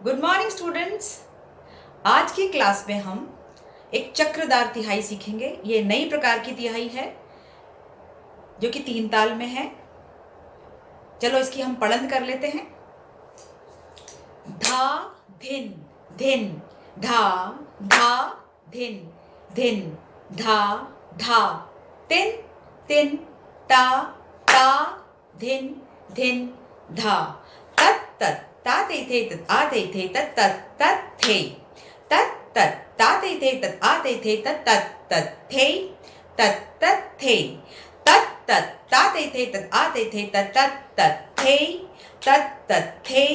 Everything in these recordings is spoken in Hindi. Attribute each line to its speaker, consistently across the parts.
Speaker 1: Good morning students. आज की क्लास में हम एक चक्रदार तिहाई सीखेंगे। ये नई प्रकार की तिहाई है जो कि 3 ताल में है। चलो इसकी हम पढ़ंत कर लेते हैं। धा धिन धिन धा धा धिन धिन धा धा तिन तिन ता ता धिन धिन धा तत तत ता ते थे तत आ ते थे तत तत तत थे तत तत ता ते थे तत आ ते थे तत तत तत थे तत तत थे तत तत ता ते थे तत आ ते थे तत तत तत थे तत तत थे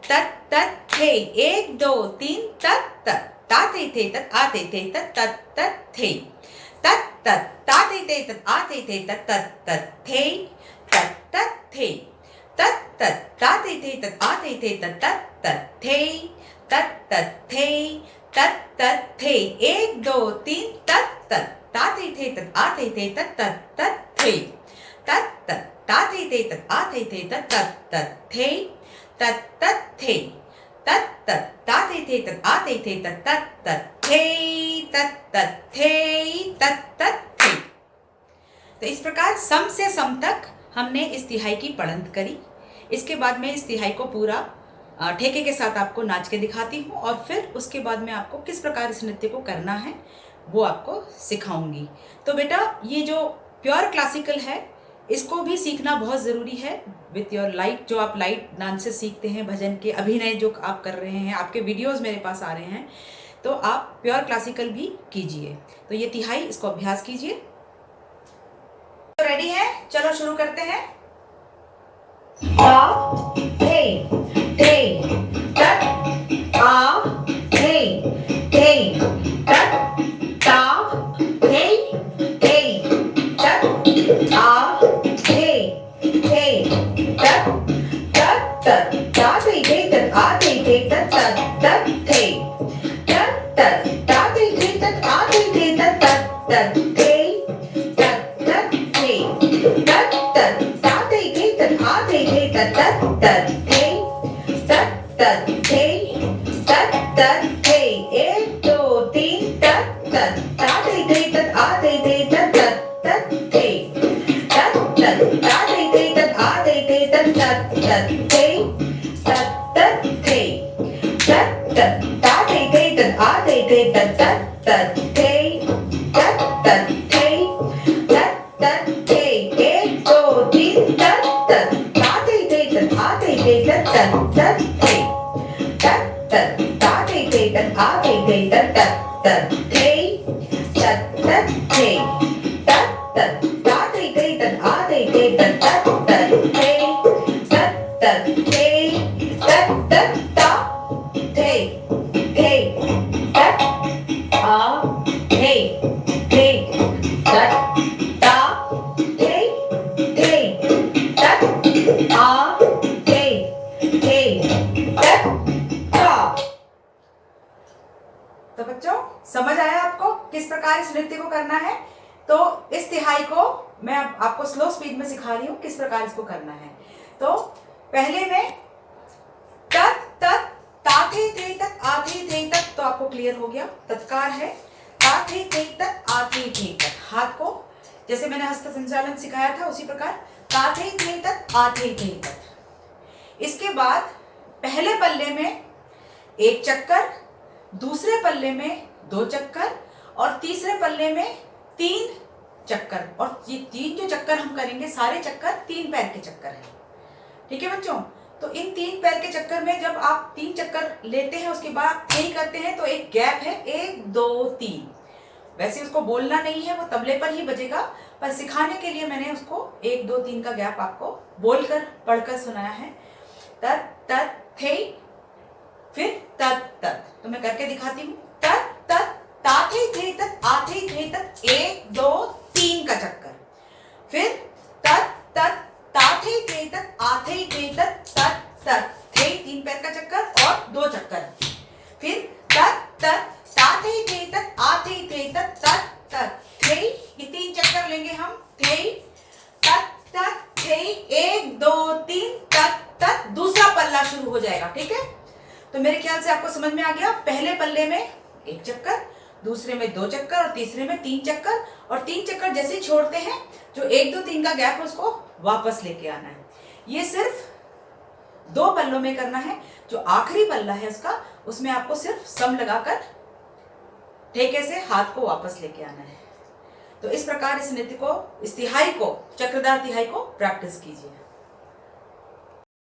Speaker 1: तत तत थे 1 2 3 तत तत ता ते थे तत आ ते थे तत तत तत थे तत तत ता ते थे तत आ ते थे तत तत तत थे तत तत थे तत तत ता ते थे तत आ ते थे तत तत तत थे तत तत थे तत तत थे 1 2 3 तत तत ता ते थे तत आ ते थे तत तत तत थे तत तत ता ते थे तत आ ते थे तत तत तत थे तत तत थे तत तत ता ते थे तत आ ते थे तत तत तत थे तत तत थे तत तत थे। तो इस प्रकार सम से सम तक हमने इस तिहाई की पढ़ंत करी। इसके बाद मैं इस तिहाई को पूरा ठेके के साथ आपको नाच के दिखाती हूँ और फिर उसके बाद में आपको किस प्रकार इस नृत्य को करना है वो आपको सिखाऊंगी। तो बेटा ये जो प्योर क्लासिकल है इसको भी सीखना बहुत ज़रूरी है विथ योर लाइट। जो आप लाइट डांसेस सीखते हैं, भजन के अभिनय जो आप कर रहे हैं, आपके वीडियोस मेरे पास आ रहे हैं, तो आप प्योर क्लासिकल भी कीजिए। तो ये तिहाई, इसको अभ्यास कीजिए। तो रेडी है, चलो शुरू करते हैं। ता थे तत आ थे तत ता थे तत आ थे तत तत तत ता थे तत आ थे तत तत तत थे तत तत ता थे तत आ थे तत तत थे तत तत थे तत तत ता थे तत आ थे तत तत थे तत तत थे तत तत थे 1 2 3 तत तत ता थे तत आ थे तत तत थे तत तत ता थे तत आ थे तत तत थे तत तत थे तत तत ता थे तत आ थे तत तत थे तत तत थे तत तत थे 1 2 3 तत तत ता थे तत आ थे तत तत थे तत तत ता थे तत आ थे तत तत थे तत तत थे तत तत ता थे तत आ थे तत तत थे तत तत थे तत तत ता थे तत आ थे तत ता थे तत आ थे तत ता। तो बच्चों समझ आया आपको किस प्रकार इस नृत्य को करना है? तो इस तिहाई को मैं आपको स्लो स्पीड में सिखा रही हूँ किस प्रकार इसको करना है। तो पहले में तत तत ता थे तत आ थे तत, तो आपको क्लियर हो गया। तत्कार है ता थे तत आ थे तत। हाथ को जैसे मैंने हस्त संचालन सिखाया था उसी प्रकार ता थे तत आ थे तत। इसके बाद पहले पल्ले में 1 चक्कर, दूसरे पल्ले में 2 चक्कर और तीसरे पल्ले में 3 चक्कर। और ये 3 जो चक्कर हम करेंगे सारे चक्कर 3 पैर के चक्कर हैं। ठीक है बच्चों? तो इन 3 पैर के चक्कर में जब आप 3 चक्कर लेते हैं उसके बाद यही करते हैं तो एक गैप है 1 2 3। वैसे उसको बोलना नहीं है, वो तबले पर ही बजेगा, पर सिखाने के लिए मैंने उसको 1 2 3 का गैप आपको बोलकर पढ़कर सुनाया है। तत तत थे, फिर तत तत। तो मैं करके दिखाती हूँ। तत तत ता थे तत आ थे तत 1 2 3 का चक्कर, फिर तत तत ता थे तत आ थे तत तत तत थे 3 पैर का चक्कर और 2 चक्कर, फिर तत तत ता थे तत आ थे तत तत तत थे। ये 3 चक्कर लेंगे हम। थे तत तत थे 1 2 3 तत तत। दूसरा पल्ला शुरू हो जाएगा। ठीक है? तो मेरे ख्याल से आपको समझ में आ गया। पहले पल्ले में 1 चक्कर, दूसरे में 2 चक्कर और तीसरे में 3 चक्कर। और 3 चक्कर जैसे ही छोड़ते हैं, जो 1 2 3 का गैप है उसको वापस लेके आना है। ये सिर्फ 2 पल्लों में करना है। जो आखिरी पल्ला है उसमें आपको सिर्फ सम लगाकर ठेके से हाथ को वापस लेके आना है। तो इस प्रकार इस नृत्य को, इस तिहाई को, चक्रधार तिहाई को प्रैक्टिस कीजिए।